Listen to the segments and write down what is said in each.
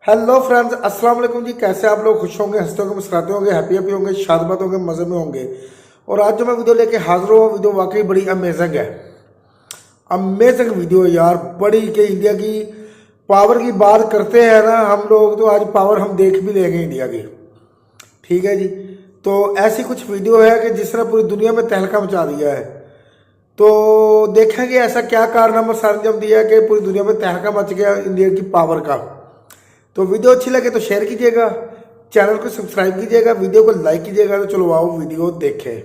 Hello friends, अस्सलाम वालेकुम जी। कैसे आप लोग? खुश होंगे, हंसते होंगे, मुस्कुराते होंगे, हैप्पी होंगे, शादबाद होंगे, मज़े में होंगे। और आज जो मैं वीडियो लेके हाजिर हुआ, वीडियो वाकई बड़ी अमेजिंग है। अमेजिंग वीडियो यार, बड़ी के इंडिया की पावर की बात करते हैं ना हम लोग, तो आज पावर हम देख भी लेंगे इंडिया की। ठीक है जी। तो ऐसी कुछ वीडियो है कि जिसने पूरी दुनिया में तहलका मचा दिया है। तो देखेंगे ऐसा क्या कारनामा सरंजाम दिया है कि पूरी दुनिया में तहलका मच गया इंडिया की पावर का। तो वीडियो अच्छी लगे तो शेयर कीजिएगा, चैनल को सब्सक्राइब कीजिएगा, वीडियो को लाइक कीजिएगा। तो चलो आओ वीडियो देखें।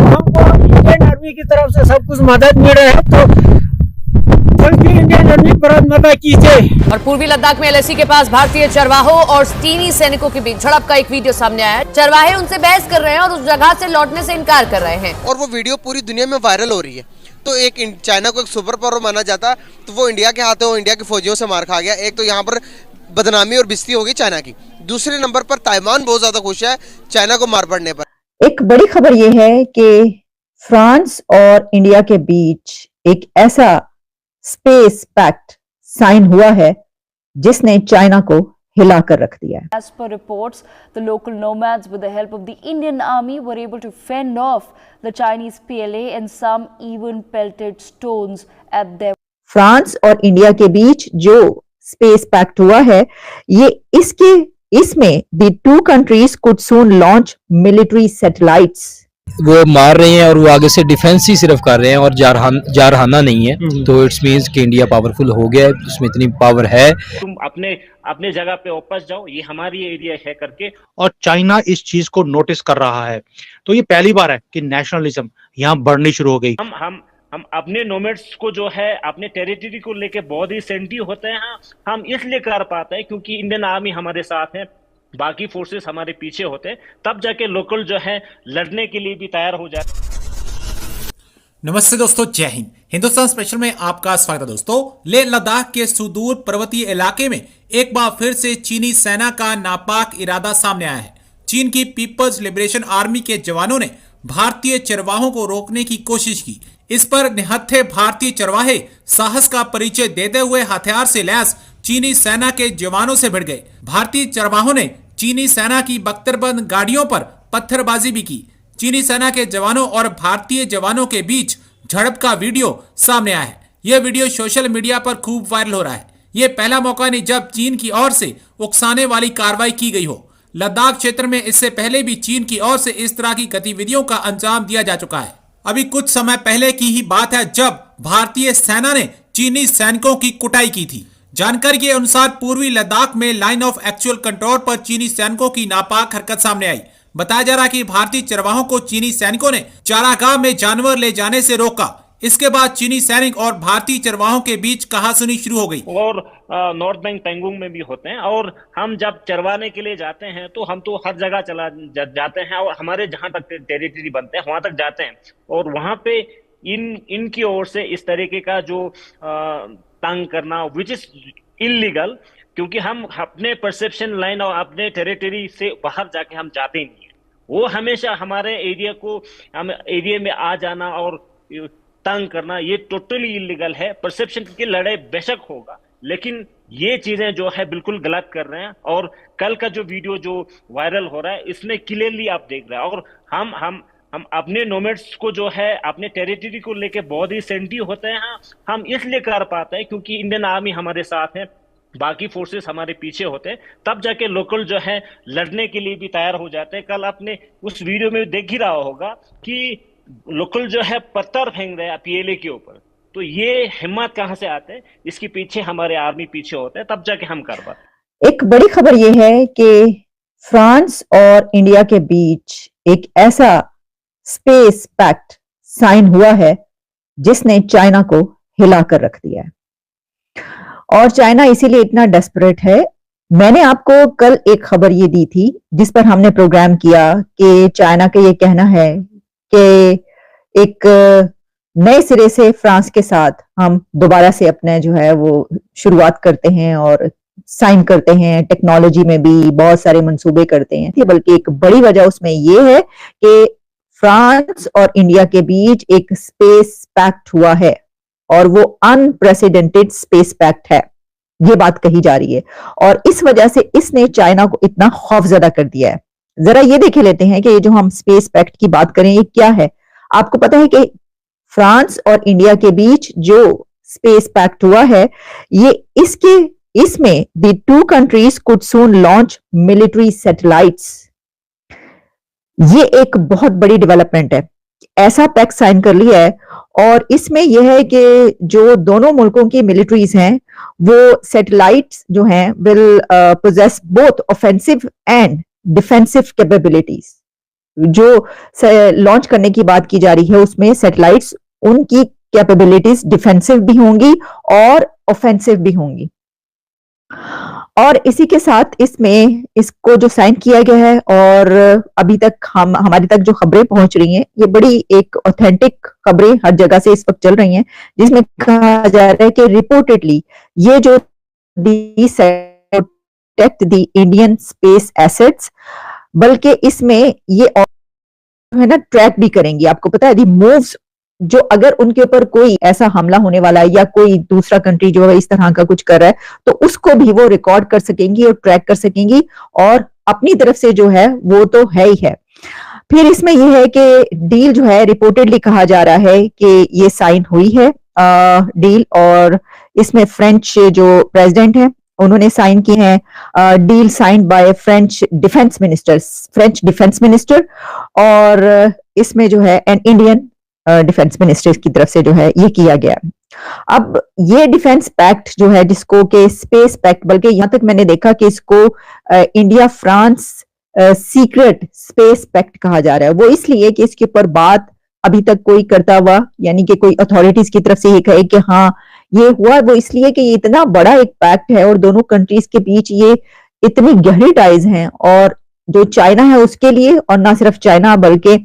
हमको इंडियन आर्मी की तरफ से सब कुछ मदद मिल रहा है, तो इंडियन आर्मी भारत माता की जय। और पूर्वी लद्दाख में एलएसी के पास भारतीय चरवाहों और चीनी सैनिकों के बीच झड़प का एक वीडियो सामने आया है। चरवाहे उनसे बहस कर रहे हैं और उस जगह से लौटने से इनकार कर रहे हैं और वो वीडियो पूरी दुनिया में वायरल हो रही है। तो एक चाइना को एक सुपर पावर माना जाता, तो वो इंडिया के हाथों इंडिया की फौजियों से मार खा गया। एक तो यहाँ पर बदनामी और बेइज्जती होगी चाइना की। दूसरे नंबर पर ताइवान बहुत ज्यादा खुश है चाइना को मार पड़ने पर। एक बड़ी खबर यह है कि फ्रांस और इंडिया के बीच एक ऐसा स्पेस पैक्ट साइन हुआ है जिसने चाइना को हिलाकर रख दिया है। As per reports, the local nomads, with the help of the Indian army, were able to fend off the Chinese PLA, and some even pelted stones at them. France और India के बीच जो space pact हुआ है, ये इसमें the two countries could soon launch military satellites. वो मार रहे हैं और वो आगे से डिफेंस ही सिर्फ कर रहे हैं और जारहाना नहीं है। तो इट्स मींस कि इंडिया पावरफुल हो गया है, उसमें इतनी पावर है। तुम अपने जगह पे वापस जाओ, ये हमारी एरिया है करके। और चाइना इस चीज को नोटिस कर रहा है। तो ये पहली बार है कि नेशनलिज्म यहाँ बढ़नी शुरू हो गई। हम अपने नोमैड्स को जो है अपने टेरिटरी को लेके बहुत ही सेंसिटिव होते हैं। हम इसलिए कर पाते हैं क्योंकि इंडियन आर्मी हमारे साथ है, बाकी फोर्सेस हमारे पीछे होते हैं, तब जाके लोकल जो है लड़ने के लिए भी तैयार हो जाते। नमस्ते दोस्तों, जय हिंद। हिंदुस्तान स्पेशल में आपका स्वागत है दोस्तों। लेह लद्दाख के सुदूर पर्वतीय इलाके में एक बार फिर से चीनी सेना का नापाक इरादा सामने आया है। चीन की पीपल्स लिबरेशन आर्मी के जवानों ने भारतीय चरवाहों को रोकने की कोशिश की। इस पर निहत्थे भारतीय चरवाहे साहस का परिचय देते हुए हथियार से लैस चीनी सेना के जवानों से भिड़ गए। भारतीय चरवाहों ने चीनी सेना की बख्तरबंद गाड़ियों पर पत्थरबाजी भी की। चीनी सेना के जवानों और भारतीय जवानों के बीच झड़प का वीडियो सामने आया है। यह वीडियो सोशल मीडिया पर खूब वायरल हो रहा है। यह पहला मौका नहीं जब चीन की ओर से उकसाने वाली कार्रवाई की गई हो। लद्दाख क्षेत्र में इससे पहले भी चीन की ओर से इस तरह की गतिविधियों का अंजाम दिया जा चुका है। अभी कुछ समय पहले की ही बात है जब भारतीय सेना ने चीनी सैनिकों की कुटाई की थी। जानकारी के अनुसार पूर्वी लद्दाख में लाइन ऑफ एक्चुअल कंट्रोल पर चीनी सैनिकों की नापाक हरकत सामने आई। बताया जा रहा है कि भारतीय चरवाहों को चीनी सैनिकों ने चारागाह में जानवर ले जाने से रोका। इसके बाद चीनी सैनिक और भारतीय चरवाहों के बीच कहासुनी शुरू हो गई। और नॉर्थ बैंक पेंगोंग में भी होते हैं, और हम जब चरवाने के लिए जाते हैं तो हम तो हर जगह जाते हैं, और हमारे जहां तक टेरिटरी बनते हैं वहां तक जाते हैं। और वहां पे इनकी ओर से इस तरीके का जो तंग करना विच इज इलीगल, क्योंकि हम अपने परसेप्शन लाइन और अपने टेरिटरी से बाहर जाके हम जाते ही नहीं है। वो हमेशा हमारे एरिया में आ जाना और तंग करना ये टोटली इलीगल है। परसेप्शन की लड़ाई बेशक होगा, लेकिन ये चीजें जो है बिल्कुल गलत कर रहे हैं। और कल का जो वीडियो जो वायरल हो रहा है इसमें क्लियरली आप देख रहे हैं। और हम अपने नोमैड्स को जो है अपने टेरिटरी को लेके बहुत ही सेंसिटिव होते हैं। हम इसलिए कर पाते हैं क्योंकि इंडियन आर्मी हमारे साथ है, बाकी फोर्सेस हमारे पीछे होते हैं, तब जाके लोकल जो है लड़ने के लिए भी तैयार हो जाते हैं। कल आपने उस वीडियो में देख ही रहा होगा कि लोकल जो है पत्थर फेंक रहे हैं पीएलए के ऊपर। तो ये हिम्मत कहां से आते हैं? इसके पीछे हमारे आर्मी पीछे होते हैं, तब जाके हम कर पाते। एक बड़ी खबर यह है कि फ्रांस और इंडिया के बीच एक ऐसा स्पेस पैक्ट साइन हुआ है जिसने चाइना को हिलाकर रख दिया है। और चाइना इसीलिए इतना डेस्परेट है। मैंने आपको कल एक खबर ये दी थी जिस पर हमने प्रोग्राम किया कि चाइना का ये कहना है कि एक नए सिरे से फ्रांस के साथ हम दोबारा से अपने जो है वो शुरुआत करते हैं और साइन करते हैं, टेक्नोलॉजी में भी बहुत सारे मंसूबे करते हैं, बल्कि एक बड़ी वजह उसमें ये है कि फ्रांस और इंडिया के बीच एक स्पेस पैक्ट हुआ है और वो अनप्रेसिडेंटेड स्पेस पैक्ट है, ये बात कही जा रही है। और इस वजह से इसने चाइना को इतना खौफजदा कर दिया है। जरा ये देखे लेते हैं कि ये जो हम स्पेस पैक्ट की बात करें ये क्या है। आपको पता है कि फ्रांस और इंडिया के बीच जो स्पेस पैक्ट हुआ है, ये इसमें the two countries could soon launch military satellites. ये एक बहुत बड़ी डेवलपमेंट है, ऐसा पैक्ट साइन कर लिया है। और इसमें यह है कि जो दोनों मुल्कों की मिलिट्रीज हैं वो सैटेलाइट्स जो हैं will possess both offensive and defensive capabilities. जो लॉन्च करने की बात की जा रही है उसमें सैटेलाइट्स, उनकी कैपेबिलिटीज डिफेंसिव भी होंगी और ऑफेंसिव भी होंगी। और इसी के साथ इसमें इसको जो साइन किया गया है और अभी तक हमारी तक जो खबरें पहुंच रही हैं, ये बड़ी एक ऑथेंटिक खबरें हर जगह से इस वक्त चल रही हैं, जिसमें कहा जा रहा है कि रिपोर्टेडली ये जो protect the Indian space assets, बल्कि इसमें ये है ना ट्रैक भी करेंगी। आपको पता है दी मूव्स, जो अगर उनके ऊपर कोई ऐसा हमला होने वाला है या कोई दूसरा कंट्री जो है इस तरह का कुछ कर रहा है तो उसको भी वो रिकॉर्ड कर सकेंगी और ट्रैक कर सकेंगी, और अपनी तरफ से जो है वो तो है ही है। फिर इसमें यह है कि डील जो है रिपोर्टेडली कहा जा रहा है कि ये साइन हुई है डील, और इसमें फ्रेंच जो प्रेसिडेंट है उन्होंने साइन की है deal sign by French defence minister, और इसमें जो है एन इंडियन डिफेंस मिनिस्टर की तरफ से जो है ये किया गया। अब ये डिफेंस पैक्ट जो है जिसको के स्पेस पैक्ट, बल्कि यहां तक मैंने देखा कि इसको India France secret space pact कहा जा रहा है। वो इसलिए कि इसके ऊपर बात अभी तक कोई करता हुआ, यानी कि कोई अथॉरिटीज की तरफ से ये कहे कि हाँ ये हुआ, वो इसलिए कि ये इतना बड़ा एक पैक्ट है और दोनों कंट्रीज के बीच ये इतनी गहरी टाइज हैं, और जो चाइना है उसके लिए, और ना सिर्फ चाइना बल्कि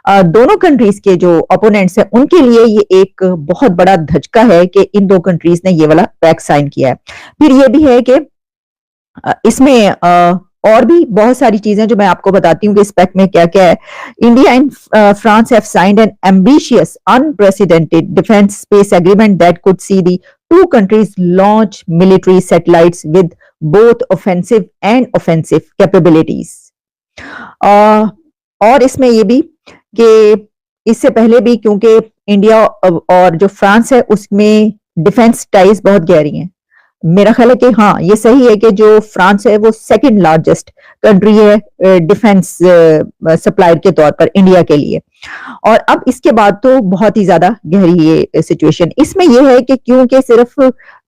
दोनों कंट्रीज के जो ओपोनेंट्स हैं उनके लिए ये एक बहुत बड़ा धचका है कि इन दो कंट्रीज ने ये वाला पैक्ट साइन किया है। फिर ये भी है कि इसमें और भी बहुत सारी चीजें जो मैं आपको बताती हूँ कि इस पैक्ट में क्या क्या है। India and France have signed an ambitious unprecedented defence space agreement that could see the two countries launch military satellites with both offensive and offensive capabilities. और इसमें ये भी कि इससे पहले भी क्योंकि इंडिया और जो फ्रांस है उसमें डिफेंस टाइज बहुत गहरी हैं, मेरा ख्याल है कि हाँ ये सही है कि जो फ्रांस है वो सेकंड लार्जेस्ट कंट्री है डिफेंस सप्लायर के तौर पर इंडिया के लिए, और अब इसके बाद तो बहुत ही ज्यादा गहरी ये सिचुएशन। इसमें यह है कि क्योंकि सिर्फ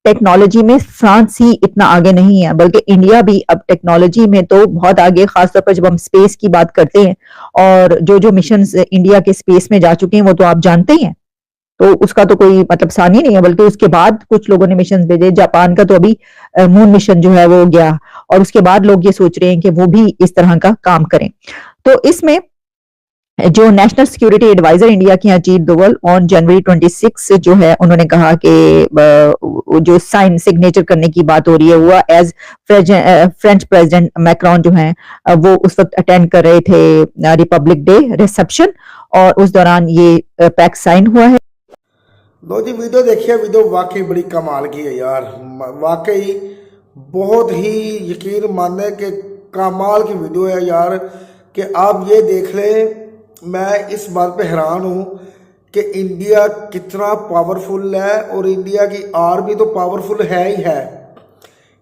टेक्नोलॉजी में फ्रांस ही इतना आगे नहीं है, बल्कि इंडिया भी अब टेक्नोलॉजी में तो बहुत आगे, खासतौर पर जब हम स्पेस की बात करते हैं, और जो मिशंस इंडिया के स्पेस में जा चुके हैं वो तो आप जानते ही हैं, तो उसका तो कोई मतलब सानी नहीं है। बल्कि उसके बाद कुछ लोगों ने मिशन भेजे, जापान का तो अभी मून मिशन जो है वो गया, और उसके बाद लोग ये सोच रहे हैं कि वो भी इस तरह का काम करें। तो इसमें जो नेशनल सिक्योरिटी एडवाइजर इंडिया के अजीत डोवल ऑन जनवरी 26 जो है उन्होंने कहा कि जो साइन सिग्नेचर करने की बात हो रही है वो एज फ्रेंच प्रेसिडेंट मैक्रोन जो है वो उस वक्त अटेंड कर रहे थे रिपब्लिक डे रिसेप्शन, और उस दौरान ये पैक्ट साइन हुआ है। लो जी वीडियो देखिए, वीडियो वाकई बड़ी कमाल की है यार, वाकई बहुत ही यकीन मानने के कमाल की वीडियो है यार, कि आप ये देख लें। मैं इस बात पे हैरान हूँ कि इंडिया कितना पावरफुल है, और इंडिया की आर्मी तो पावरफुल है ही है,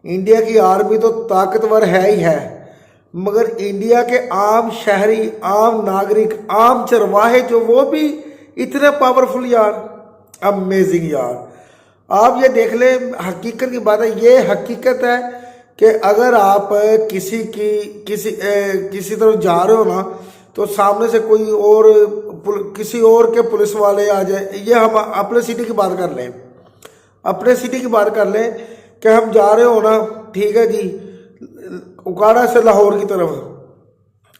इंडिया की आर्मी तो ताकतवर है ही है, मगर इंडिया के आम शहरी, आम नागरिक, आम चरवाहे जो वो भी इतने पावरफुल यार, अमेजिंग यार। आप ये देख लें, हकीकत की बात है, ये हकीकत है कि अगर आप किसी तरफ जा रहे हो ना, तो सामने से कोई और किसी और के पुलिस वाले आ जाए, ये हम अपने सिटी की बात कर लें, अपने सिटी की बात कर लें कि हम जा रहे हो ना, ठीक है जी, उकाड़ा से लाहौर की तरफ,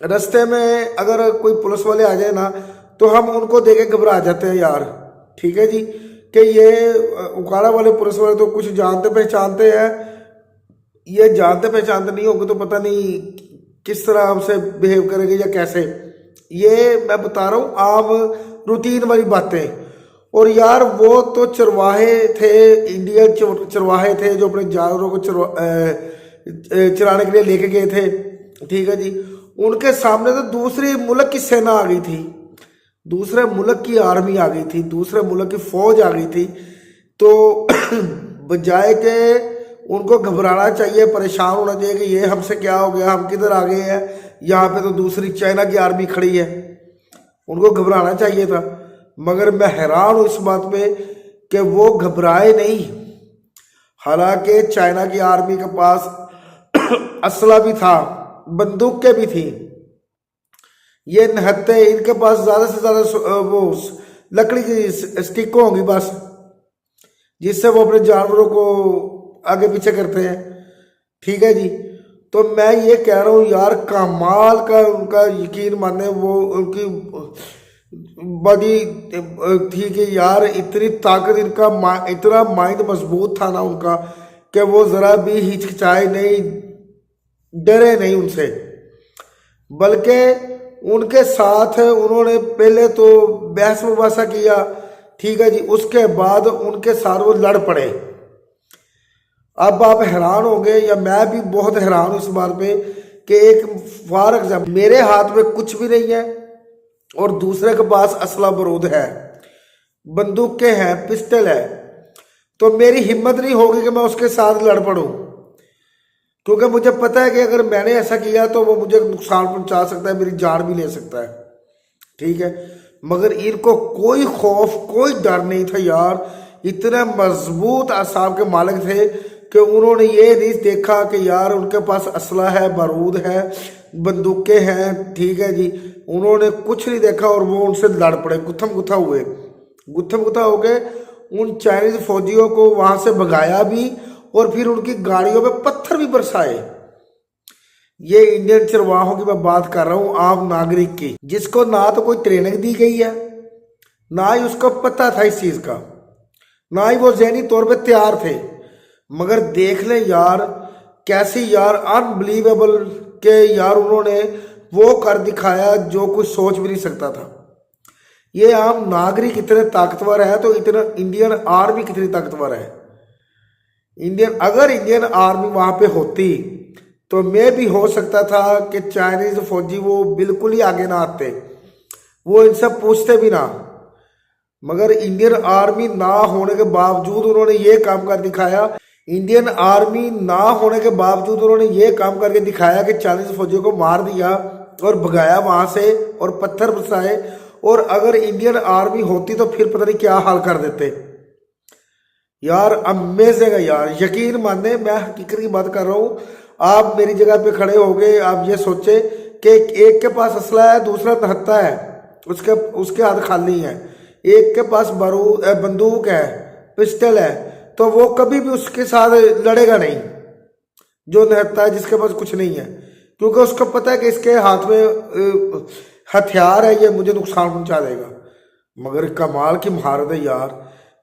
रास्ते में अगर कोई पुलिस वाले आ जाए ना तो हम उनको देख के घबरा जाते हैं यार, ठीक है जी, कि ये उकाड़ा वाले पुलिस वाले तो कुछ जानते पहचानते हैं, ये जानते पहचानते नहीं होंगे तो पता नहीं किस तरह हमसे बिहेव करेंगे या कैसे। ये मैं बता रहा हूँ आम रूटीन वाली बातें। और यार वो तो चरवाहे थे, इंडियन चरवाहे थे जो अपने जानवरों को चराने के लिए लेके गए थे, ठीक है जी। उनके सामने तो दूसरे मुल्क की सेना आ गई थी, दूसरे मुल्क की आर्मी आ गई थी, दूसरे मुल्क की फौज आ गई थी। तो बजाय के उनको घबराना चाहिए, परेशान होना चाहिए कि ये हमसे क्या हो गया, हम किधर आ गए हैं, यहाँ पे तो दूसरी चाइना की आर्मी खड़ी है, उनको घबराना चाहिए था। मगर मैं हैरान हूँ इस बात पे कि वो घबराए नहीं। हालांकि चाइना की आर्मी के पास असला भी था, बंदूकें भी थी। ये नहत्ते, इनके पास ज़्यादा से ज़्यादा वो लकड़ी की स्टिक होंगी बस, जिससे वो अपने जानवरों को आगे पीछे करते हैं, ठीक है जी। तो मैं ये कह रहा हूँ यार, कमाल का उनका यकीन माने, वो उनकी बॉडी थी कि यार इतनी ताकत, इनका इतना माइंड मजबूत था ना उनका कि वो ज़रा भी हिचकिचाए नहीं, डरे नहीं उनसे। बल्कि उनके साथ उन्होंने पहले तो बहस मुबासा किया, ठीक है जी, उसके बाद उनके साथ वो लड़ पड़े। अब आप हैरान होंगे, या मैं भी बहुत हैरान हूँ इस बात पे कि एक फॉर एग्जाम्पल मेरे हाथ में कुछ भी नहीं है और दूसरे के पास असला बारूद है, बंदूकें हैं, पिस्टल है, तो मेरी हिम्मत नहीं होगी कि मैं उसके साथ लड़ पड़ूं, क्योंकि मुझे पता है कि अगर मैंने ऐसा किया तो वो मुझे नुकसान पहुंचा सकता है, मेरी जान भी ले सकता है, ठीक है। मगर इनको कोई खौफ, कोई डर नहीं था यार। इतने मजबूत असाब के मालिक थे कि उन्होंने ये नहीं देखा कि यार उनके पास असला है, बारूद है, बंदूकें हैं, ठीक है जी। उन्होंने कुछ नहीं देखा और वो उनसे लड़ पड़े, गुत्थम गुत्था हुए, गुत्थम गुत्था हो गए। उन चाइनीज फौजियों को वहां से भगाया भी और फिर उनकी गाड़ियों में पत्थर भी बरसाए। ये इंडियन चरवाहों की मैं बात कर रहा हूँ, आम नागरिक की, जिसको ना तो कोई ट्रेनिंग दी गई है, ना ही उसको पता था इस चीज का, ना ही वो ज़हनी तौर पे तैयार थे। मगर देख लें यार, कैसी यार अनबिलीवेबल के यार उन्होंने वो कर दिखाया जो कुछ सोच भी नहीं सकता था। ये आम नागरिक इतने ताकतवर है तो इतना इंडियन आर्मी कितनी ताकतवर है। अगर इंडियन आर्मी वहां पे होती तो मैं भी हो सकता था कि चाइनीज फौजी वो बिल्कुल ही आगे ना आते, वो इनसे पूछते भी ना। मगर इंडियन आर्मी ना होने के बावजूद उन्होंने ये काम कर दिखाया, इंडियन आर्मी ना होने के बावजूद उन्होंने ये काम करके दिखाया कि चाइनीज फौजियों को मार दिया और भगाया वहां से और पत्थर बरसाए। और अगर इंडियन आर्मी होती तो फिर पता नहीं क्या हाल कर देते यार। अमेजिंग है यार, यकीन माने, मैं हकीकत की बात कर रहा हूँ। आप मेरी जगह पे खड़े हो गए, आप ये सोचे कि एक के पास असला है, दूसरा नहत्ता है, उसके हाथ खाली है, एक के पास बारूद बंदूक है, पिस्टल है, तो वो कभी भी उसके साथ लड़ेगा नहीं जो नहत्ता है, जिसके पास कुछ नहीं है, क्योंकि उसको पता है कि इसके हाथ में हथियार है, ये मुझे नुकसान पहुंचा देगा। मगर कमाल की महारत है यार।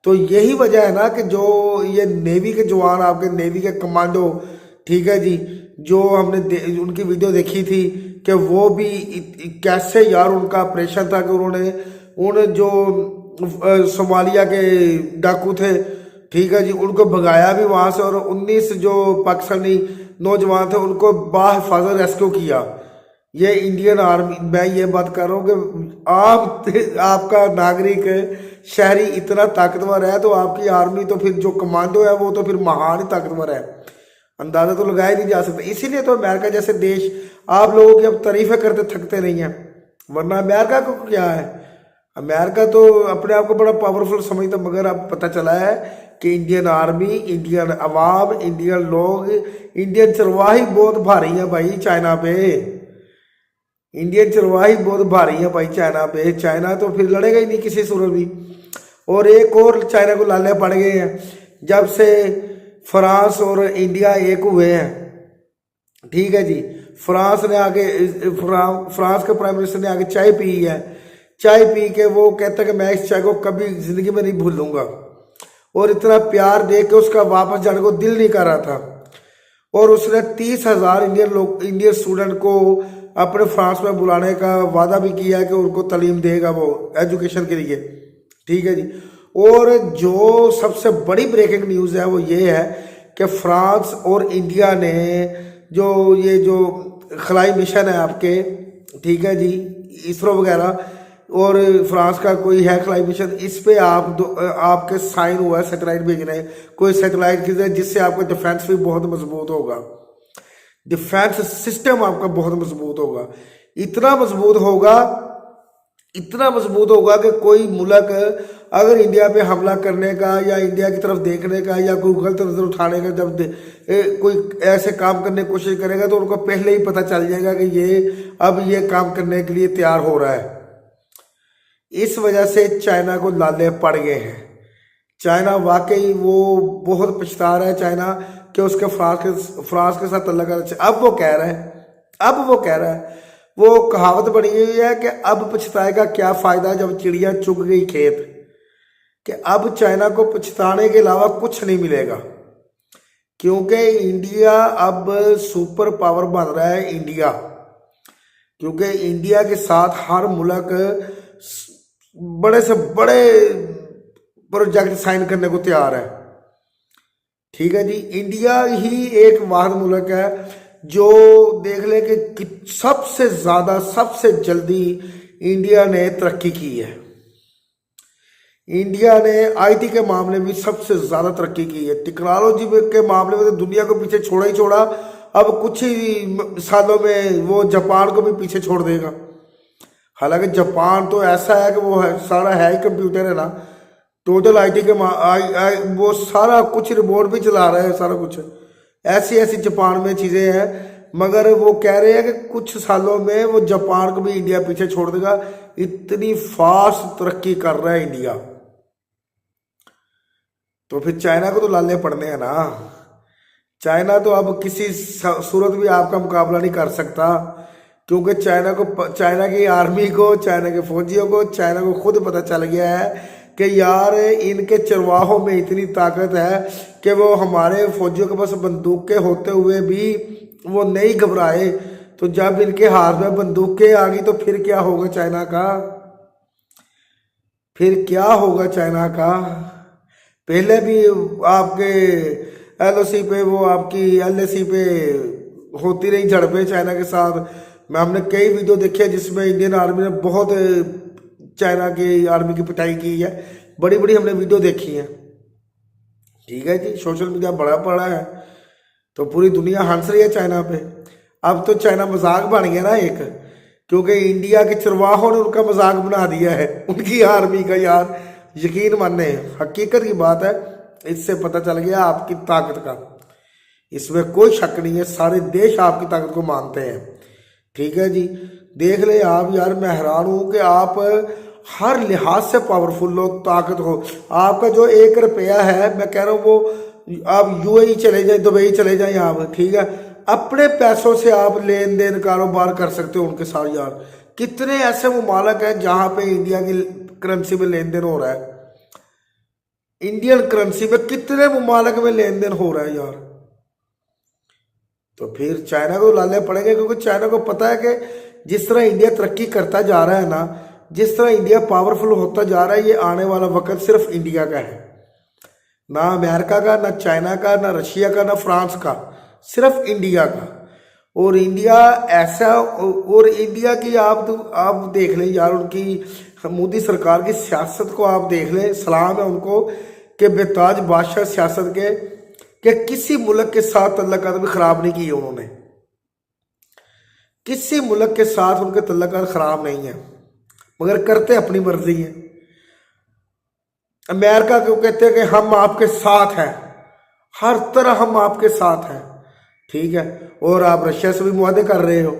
तो यही वजह है ना कि जो ये नेवी के जवान, आपके नेवी के कमांडो, ठीक है जी, जो हमने उनकी वीडियो देखी थी कि वो भी कैसे यार उनका ऑपरेशन था कि उन्होंने उन जो सोमालिया के डाकू थे, ठीक है जी, उनको भगाया भी वहां से और 19 जो पाकिस्तानी नौजवान थे उनको बाहिफाजत रेस्क्यू किया। ये इंडियन आर्मी, मैं ये बात कर रहा हूँ कि आपका नागरिक शहरी इतना ताकतवर है तो आपकी आर्मी तो फिर जो कमांडो है वो तो फिर महान ही ताकतवर है, अंदाजा तो लगाया नहीं जा सकता। इसीलिए तो अमेरिका जैसे देश आप लोगों की अब तारीफें करते थकते नहीं हैं, वरना अमेरिका को क्या है, अमेरिका तो अपने आप को बड़ा पावरफुल समझता, मगर अब पता चला है कि इंडियन आर्मी, इंडियन अवाम, इंडियन लोग, इंडियन चरवाही बहुत भारी है भाई चाइना पे। इंडियन चरवाही बहुत भारी है भाई चाइना पे। चाइना तो फिर लड़ेगा ही नहीं किसी सूरत भी। और एक और चाइना को लाले पड़ गए हैं जब से फ्रांस और इंडिया एक हुए हैं, ठीक है जी। फ्रांस के प्राइम मिनिस्टर ने आगे चाय पी है, चाय पी के वो कहता है कि मैं इस चाय को कभी जिंदगी में नहीं भूलूंगा, और इतना प्यार दे के उसका वापस जाने को दिल नहीं कर रहा था। और उसने 30,000 इंडियन स्टूडेंट को अपने फ्रांस में बुलाने का वादा भी किया कि उनको तालीम देगा वो एजुकेशन के लिए। ठीक है जी। और जो सबसे बड़ी ब्रेकिंग न्यूज़ है वो ये है कि फ्रांस और इंडिया ने जो खलाई मिशन है आपके, ठीक है जी, इसरो वगैरह, और फ्रांस का कोई है खलाई मिशन, इस पे आपके साइन हुआ है सैटेलाइट भेजना है, कोई सैटेलाइट जिससे आपका डिफेंस भी बहुत मजबूत होगा, डिफेंस सिस्टम आपका बहुत मजबूत होगा। इतना मजबूत होगा कि कोई मुल्क अगर इंडिया पे हमला करने का या इंडिया की तरफ देखने का या कोई गलत नजर उठाने का जब कोई ऐसे काम करने की कोशिश करेगा तो उनको पहले ही पता चल जाएगा कि ये काम करने के लिए तैयार हो रहा है। इस वजह से चाइना को लाले पड़ गए हैं। चाइना वाकई वो बहुत पछता रहा है चाइना कि उसके फ्रांस के साथ तल्लुकात। अब वो कह रहा है वो कहावत बनी हुई है कि अब पछताएगा क्या फायदा जब चिड़िया चुग गई खेत, कि अब चाइना को पछताने के अलावा कुछ नहीं मिलेगा, क्योंकि इंडिया अब सुपर पावर बन रहा है। इंडिया, क्योंकि इंडिया के साथ हर मुल्क बड़े से बड़े प्रोजेक्ट साइन करने को तैयार है। ठीक है जी। इंडिया ही एक वाहिद मुल्क है जो देख ले कि सबसे जल्दी इंडिया ने तरक्की की है। इंडिया ने आईटी के मामले में सबसे ज़्यादा तरक्की की है। टेक्नोलॉजी के मामले में तो दुनिया को पीछे छोड़ा। अब कुछ ही सालों में वो जापान को भी पीछे छोड़ देगा। हालांकि जापान तो ऐसा है कि वो सारा है ही कंप्यूटर है ना, टोटल आईटी के वो सारा कुछ रिमोट भी चला रहा है, सारा कुछ ऐसी जापान में चीज़ें हैं। मगर वो कह रहे हैं कि कुछ सालों में वो जापान को भी इंडिया पीछे छोड़ देगा, इतनी फास्ट तरक्की कर रहा है इंडिया। तो फिर चाइना को तो लाले पड़ने हैं ना। चाइना तो अब किसी सूरत भी आपका मुकाबला नहीं कर सकता, क्योंकि चाइना की आर्मी को, चाइना के फौजियों को, चाइना को खुद पता चल गया है कि यार इनके चरवाहों में इतनी ताकत है कि वो हमारे फौजियों के पास बंदूकें होते हुए भी वो नहीं घबराए। तो जब इनके हाथ में बंदूकें आ गई तो फिर क्या होगा चाइना का? पहले भी आपके LOC पे वो आपकी LAC पे होती रही झड़पें चाइना के साथ। हमने कई वीडियो देखे जिसमें इंडियन आर्मी ने बहुत चाइना की आर्मी की पिटाई की है। बड़ी हमने वीडियो देखी है। ठीक है जी। सोशल मीडिया बड़ा पड़ा है तो पूरी दुनिया हंस रही है चाइना पे। अब तो चाइना मजाक बन गया ना एक, क्योंकि इंडिया के चरवाहों ने उनका मजाक बना दिया है, उनकी आर्मी का। यार यकीन माने, हकीकत की बात है, इससे पता चल गया आपकी ताकत का। इसमें कोई शक नहीं है, सारे देश आपकी ताकत को मानते हैं। ठीक है जी। देख ले आप, यार मैं हैरान हूं कि आप हर लिहाज से पावरफुल हो, ताकत हो। आपका जो 1 रुपया है, मैं कह रहा हूँ वो आप UAE चले जाए, दुबई चले जाए आप, ठीक है, अपने पैसों से आप लेन देन कारोबार कर सकते हो उनके साथ। यार कितने ऐसे मुमालिक हैं जहां पे इंडिया की करेंसी में लेन देन हो रहा है। इंडियन करेंसी में कितने मुमालिक में लेन देन हो रहा है यार। तो फिर चाइना को लाले पड़ेंगे, क्योंकि चाइना को पता है कि जिस तरह इंडिया तरक्की करता जा रहा है ना, जिस तरह इंडिया पावरफुल होता जा रहा है, ये आने वाला वक्त सिर्फ इंडिया का है, ना अमेरिका का, ना चाइना का, ना रशिया का, ना फ्रांस का, सिर्फ इंडिया का। और इंडिया ऐसा, और इंडिया की आप देख लें यार, उनकी मोदी सरकार की सियासत को आप देख लें। सलाम है उनको कि बेताज बादशाह सियासत के, कि किसी मुल्क के साथ तल्लुकात भी खराब नहीं किए उन्होंने। किसी मुल्क के साथ उनके तल्लुकात खराब नहीं है, मगर करते अपनी मर्जी है। अमेरिका को कहते हैं कि हम आपके साथ हैं, हर तरह हम आपके साथ हैं, ठीक है। और आप रशिया से भी मुआहदे कर रहे हो।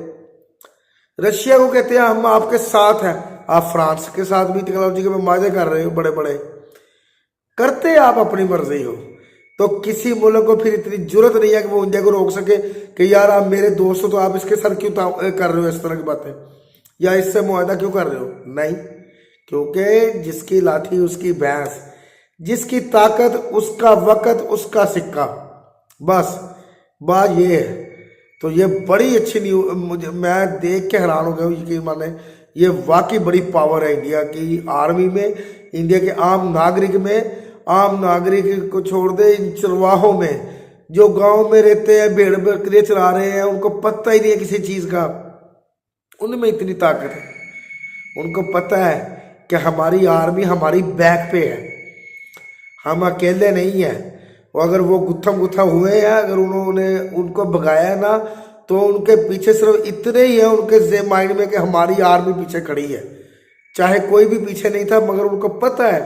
रशिया को कहते हैं हम आपके साथ हैं, आप फ्रांस के साथ भी टेक्नोलॉजी के मुआहदे कर रहे हो, बड़े बड़े करते आप अपनी मर्जी हो। तो किसी मुल्क को फिर इतनी जरूरत नहीं है कि वो इंडिया को रोक सके कि यार आप मेरे दोस्त हो तो आप इसके साथ क्यों कर रहे हो इस तरह की बातें, या इससे मुआहदा क्यों कर रहे हो। नहीं, क्योंकि जिसकी लाठी उसकी भैंस, जिसकी ताकत उसका वक़्त उसका सिक्का। बस बात ये है। तो ये बड़ी अच्छी न्यूज, मुझे मैं देख के हैरान हो गया हूँ। यकीन माने ये वाकई बड़ी पावर है इंडिया की आर्मी में, इंडिया के आम नागरिक में। आम नागरिक को छोड़ दे, इन चरवाहों में जो गांव में रहते हैं, भेड़ बकरियां चरा रहे हैं, उनको पता ही नहीं है किसी चीज़ का, उनमें इतनी ताकत है। उनको पता है कि हमारी आर्मी हमारी बैक पे है, हम अकेले नहीं हैं। और अगर वो गुत्था हुए हैं, अगर उन्होंने उनको भगाया ना, तो उनके पीछे सिर्फ इतने ही है उनके माइंड में कि हमारी आर्मी पीछे खड़ी है। चाहे कोई भी पीछे नहीं था, मगर उनको पता है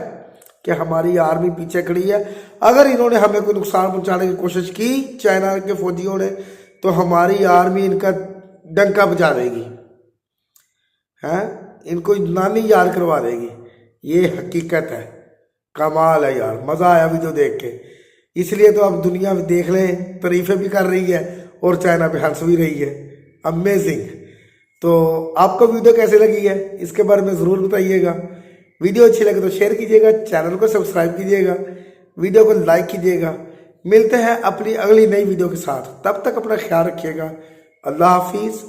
कि हमारी आर्मी पीछे खड़ी है। अगर इन्होंने हमें कोई नुकसान पहुंचाने की कोशिश की, चाइना के फौजियों ने, तो हमारी आर्मी इनका डंका बजा देगी, हैं, इनको नानी याद करवा देगी। ये हकीकत है। कमाल है यार, मज़ा आया वीडियो देख के। इसलिए तो अब दुनिया में देख लें, तारीफें भी कर रही है और चाइना पे हंस भी रही है। अमेजिंग। तो आपको वीडियो कैसे लगी है, इसके बारे में ज़रूर बताइएगा। वीडियो अच्छी लगे तो शेयर कीजिएगा, चैनल को सब्सक्राइब कीजिएगा, वीडियो को लाइक कीजिएगा। मिलते हैं अपनी अगली नई वीडियो के साथ, तब तक अपना ख्याल रखिएगा। अल्लाह हाफिज़।